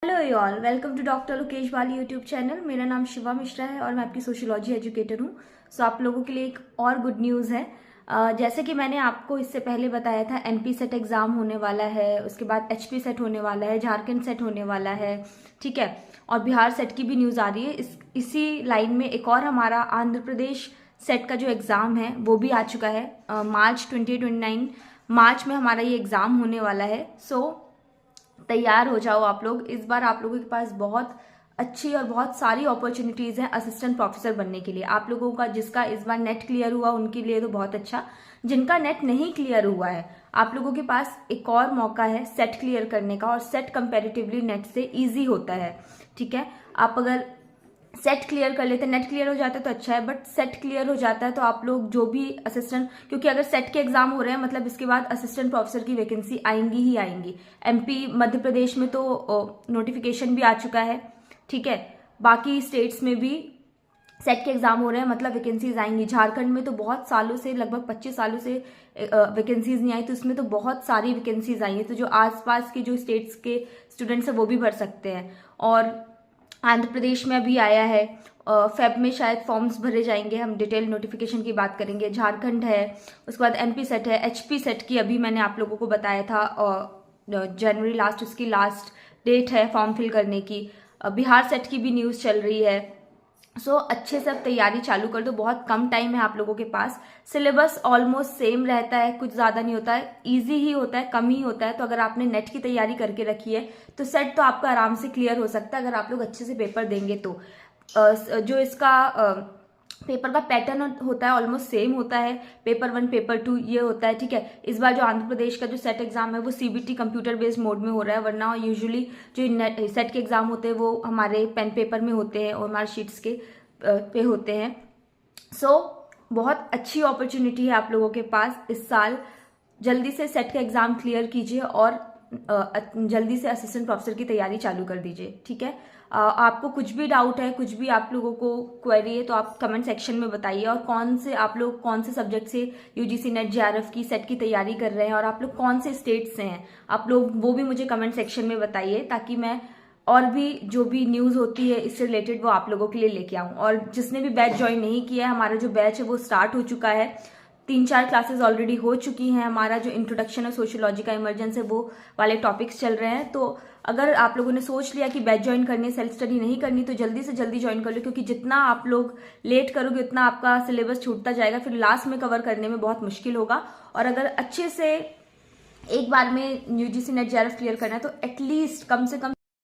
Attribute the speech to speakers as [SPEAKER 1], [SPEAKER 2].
[SPEAKER 1] Hello you all, welcome to doctor Lokesh वाली YouTube channel. मेरा नाम शिवा मिश्रा है और मैं आपकी सोशियोलॉजी एजुकेटर हूँ। सो आप लोगों के लिए एक और गुड न्यूज़ है। जैसे कि मैंने आपको इससे पहले बताया था, एमपी सेट एग्ज़ाम होने वाला है, उसके बाद एचपी सेट होने वाला है, झारखंड सेट होने वाला है, ठीक है। और बिहार सेट की भी न्यूज़ आ रही है। इसी लाइन में एक और हमारा आंध्र प्रदेश सेट का जो एग्ज़ाम है वो भी आ चुका है। मार्च 2029 मार्च में हमारा ये एग्ज़ाम होने वाला है। सो तैयार हो जाओ आप लोग। इस बार आप लोगों के पास बहुत अच्छी और बहुत सारी अपॉर्चुनिटीज हैं असिस्टेंट प्रोफेसर बनने के लिए। आप लोगों का जिसका इस बार नेट क्लियर हुआ उनके लिए तो बहुत अच्छा, जिनका नेट नहीं क्लियर हुआ है आप लोगों के पास एक और मौका है सेट क्लियर करने का। और सेट कंपैरेटिवली नेट से इजी होता है, ठीक है। आप अगर सेट क्लियर कर लेते, नेट क्लियर हो जाता है तो अच्छा है, बट सेट क्लियर हो जाता है तो आप लोग जो भी असिस्टेंट, क्योंकि अगर सेट के एग्जाम हो रहे हैं मतलब इसके बाद असिस्टेंट प्रोफेसर की वैकेंसी आएंगी ही आएंगी। एमपी मध्य प्रदेश में तो नोटिफिकेशन भी आ चुका है, ठीक है। बाकी स्टेट्स में भी सेट के एग्जाम हो रहे हैं मतलब वैकेंसीज आएंगी। झारखंड में तो बहुत सालों से, लगभग 25 सालों से वैकेंसीज नहीं आई, तो उसमें तो बहुत सारी वैकेंसीज आई है। तो जो आसपास के जो स्टेट्स के स्टूडेंट्स हैं वो भी भर सकते हैं। और आंध्र प्रदेश में अभी आया है, फेब में शायद फॉर्म्स भरे जाएंगे। हम डिटेल नोटिफिकेशन की बात करेंगे। झारखंड है, उसके बाद एमपी सेट है, एचपी सेट की अभी मैंने आप लोगों को बताया था जनवरी लास्ट उसकी लास्ट डेट है फॉर्म फिल करने की। बिहार सेट की भी न्यूज़ चल रही है। सो अच्छे से अब तैयारी चालू कर दो, बहुत कम टाइम है आप लोगों के पास। सिलेबस ऑलमोस्ट सेम रहता है, कुछ ज़्यादा नहीं होता है, इजी ही होता है, कम ही होता है। तो अगर आपने नेट की तैयारी करके रखी है तो सेट तो आपका आराम से क्लियर हो सकता है अगर आप लोग अच्छे से पेपर देंगे तो। जो इसका पेपर का पैटर्न होता है ऑलमोस्ट सेम होता है, पेपर 1 पेपर 2 ये होता है, ठीक है। इस बार जो आंध्र प्रदेश का जो सेट एग्जाम है वो सीबीटी कंप्यूटर बेस्ड मोड में हो रहा है, वरना यूजुअली जो सेट के एग्जाम होते हैं वो हमारे पेन पेपर में होते हैं और हमारे शीट्स के पे होते हैं। सो बहुत अच्छी अपॉर्चुनिटी है आप लोगों के पास इस साल। जल्दी से सेट का एग्जाम क्लियर कीजिए और जल्दी से असिस्टेंट प्रोफेसर की तैयारी चालू कर दीजिए, ठीक है। आपको कुछ भी डाउट है, कुछ भी आप लोगों को क्वेरी है तो आप कमेंट सेक्शन में बताइए। और आप लोग कौन से सब्जेक्ट से यूजीसी नेट जेआरएफ की सेट की तैयारी कर रहे हैं और आप लोग कौन से स्टेट से हैं आप लोग, वो भी मुझे कमेंट सेक्शन में बताइए, ताकि मैं और भी जो भी न्यूज़ होती है इससे रिलेटेड वो आप लोगों के लिए लेके आऊँ। और जिसने भी बैच ज्वाइन नहीं किया है, हमारा जो बैच है वो स्टार्ट हो चुका है। 3-4 क्लासेस ऑलरेडी हो चुकी हैं। हमारा जो इंट्रोडक्शन है सोशियोलॉजी का इमरजेंस है वो वाले टॉपिक्स चल रहे हैं। तो अगर आप लोगों ने सोच लिया कि बैच ज्वाइन करनी है, सेल्फ स्टडी नहीं करनी, तो जल्दी से जल्दी ज्वाइन कर लो, क्योंकि जितना आप लोग लेट करोगे उतना आपका सिलेबस छूटता जाएगा, फिर लास्ट में कवर करने में बहुत मुश्किल होगा। और अगर अच्छे से एक बार में यूजीसी नेट जेआरएफ क्लियर करना है तो एटलीस्ट कम से कम